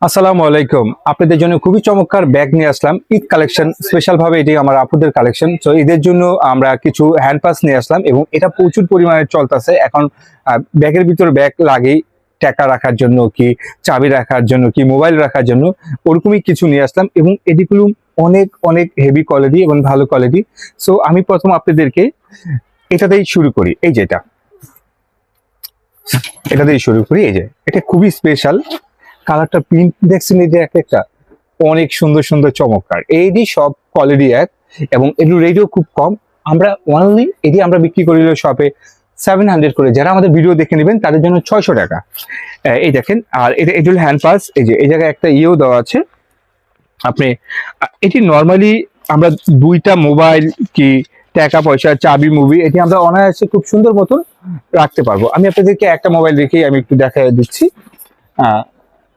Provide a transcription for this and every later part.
আসসালামু আলাইকুম। আপনাদের জন্য খুবই চমৎকার ব্যাগ নিয়ে আসলাম। ঈদ কালেকশন স্পেশাল ভাবে এটি আমার আপুদের কালেকশন। তো ঈদের জন্য আমরা কিছু হ্যান্ড পাস নিয়ে আসলাম এবং এটা প্রচুর পরিমাণে চলতেছে এখন। ব্যাগের ভিতর ব্যাগ লাগেই, টাকা রাখার জন্য কি, চাবি রাখার জন্য কি, মোবাইল রাখার জন্য ওরকমই কিছু নিয়ে আসলাম এবং এটিগুলো অনেক অনেক হেভি কোয়ালিটি এবং ভালো কোয়ালিটি। সো আমি প্রথম আপনাদেরকে এটাতেই শুরু করি। এই যে এটা দিয়ে শুরু করি। এই যে এটা খুবই স্পেশাল, কালারটা প্রিন্ট দেখছেন, এই যে একটা অনেক সুন্দর সুন্দর চমৎকার। এইটি সব কোয়ালিটি এক এবং এগুলো রেডিও খুব কম। আমরা অনলি এটি আমরা বিক্রি করি শপে 700 করে। যারা আমাদের ভিডিও দেখে নেবেন তাদের জন্য 600 টাকা। এই দেখেন, আর এটা এটি হলো হ্যান্ড পাস। এই যে এই জায়গায় একটা ইয়েও দেওয়া আছে। আপনি এটি নর্মালি আমরা দুইটা মোবাইল কি, টাকা পয়সা, চাবি, মুভি এটি আমরা অনায়াসে খুব সুন্দর মতন রাখতে পারবো। আমি আপনাদেরকে একটা মোবাইল রেখেই আমি একটু দেখা দিচ্ছি।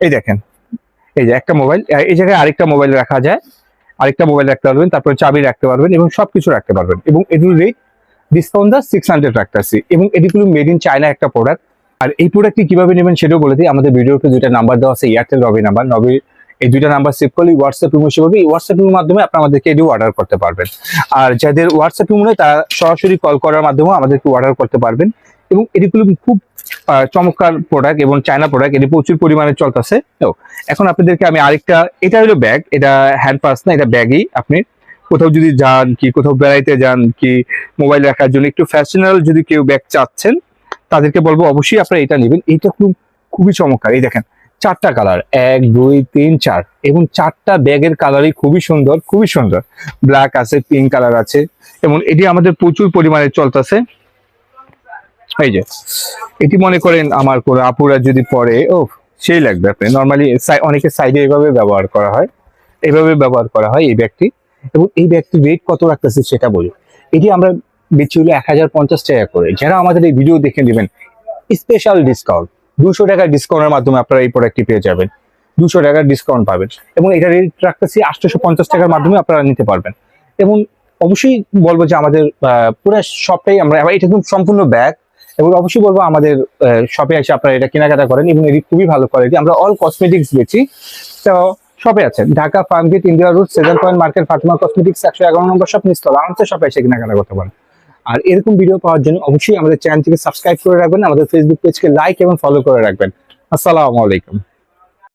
এই দেখেন, এই যে একটা মোবাইল, এই জায়গায় আরেকটা মোবাইল রাখা যায়, আরেকটা মোবাইল রাখতে পারবেন, তারপরে চাবি রাখতে পারবেন এবং সবকিছু রাখতে পারবেন। এবং এগুলোর রেট ডিসকাউন্ট দা 600 রাখতেছি এবং এটিগুলো মেড ইন চায়না একটা প্রোডাক্ট। আর এই প্রোডাক্টটি কিভাবে নেবেন সেটাও বলে দিই। আমাদের ভিডিওতে দুইটা নাম্বার দেওয়া আছে, এয়ারটেল রবি নাম্বার, নবী। এই দুইটা নাম্বার সেভ করলে হোয়াটসঅ্যাপ ইমো সেভ হবে। এই হোয়াটসঅ্যাপ ইমোর মাধ্যমে আপনারা আমাদেরকে এটিও অর্ডার করতে পারবেন। আর যাদের হোয়াটসঅ্যাপ ইমো নেই তারা সরাসরি কল করার মাধ্যমেও আমাদেরকে অর্ডার করতে পারবেন। এবং এটিগুলো খুব চমৎকার প্রোডাক্ট এবং চায়না প্রোডাক্ট, এটি প্রচুর পরিমাণে চলতেছে। তো এখন আপনাদেরকে আমি আরেকটা, এটা হলো ব্যাগ, এটা হ্যান্ড পাস না, এটা ব্যাগই। আপনি কোথাও যদি যান কি, কোথাও বেড়াইতে যান কি, মোবাইল রাখার জন্য একটু ফ্যাশনেবল যদি কেউ ব্যাগ চাচ্ছেন তাদেরকে বলবো অবশ্যই আপনারা এটা নেবেন। এইটা খুবই চমৎকার। এই দেখেন, চারটা কালার, 1 2 3 4 এবং চারটা ব্যাগের কালারই খুবই সুন্দর, খুবই সুন্দর। ব্ল্যাক আছে, পিঙ্ক কালার আছে এবং এটি আমাদের প্রচুর পরিমাণে চলতেছে। এই যে এটি মনে করেন আমার কোনো আপুরা যদি পরে, ও সেই লাগবে। আপনি নর্মালি অনেকে সাইডে এইভাবে ব্যবহার করা হয়, এইভাবে ব্যবহার করা হয় এই ব্যাগটি। এবং এই ব্যাগটির রেট কত রাখতেছে সেটা বলি। এটি আমরা বেচি হলো 1050 টাকা করে। যারা আমাদের এই ভিডিও দেখে নেবেন স্পেশাল ডিসকাউন্ট 200 টাকার ডিসকাউন্টের মাধ্যমে আপনারা এই প্রোডাক্টটি পেয়ে যাবেন। 200 টাকার ডিসকাউন্ট পাবেন এবং এটা রেট রাখতেছি 850 টাকার মাধ্যমে আপনারা নিতে পারবেন। এবং অবশ্যই বলবো যে আমাদের পুরো শপটাই আমরা, এটা কিন্তু সম্পূর্ণ ব্যাগ। এবং অবশ্যই বলবো আমাদের শপে এসে আপনারা এটা কেনাকাটা করেন এবং এটি খুবই ভালো কোয়ালিটি। আমরা অল কসমেটিক্স বেচি। তো শপে আছেন Dhaka Farmgate, India road, 7 point market, Fatima cosmetics, 111 নম্বর শপ, নিচতলা। আমাদের শপে এসে কেনাকাটা করতে পারেন। আর এরকম ভিডিও পাওয়ার জন্য অবশ্যই আমাদের চ্যানেলটিকে সাবস্ক্রাইব করে রাখবেন, আমাদের ফেসবুক পেজকে লাইক এবং ফলো করে রাখবেন। আসসালামু আলাইকুম।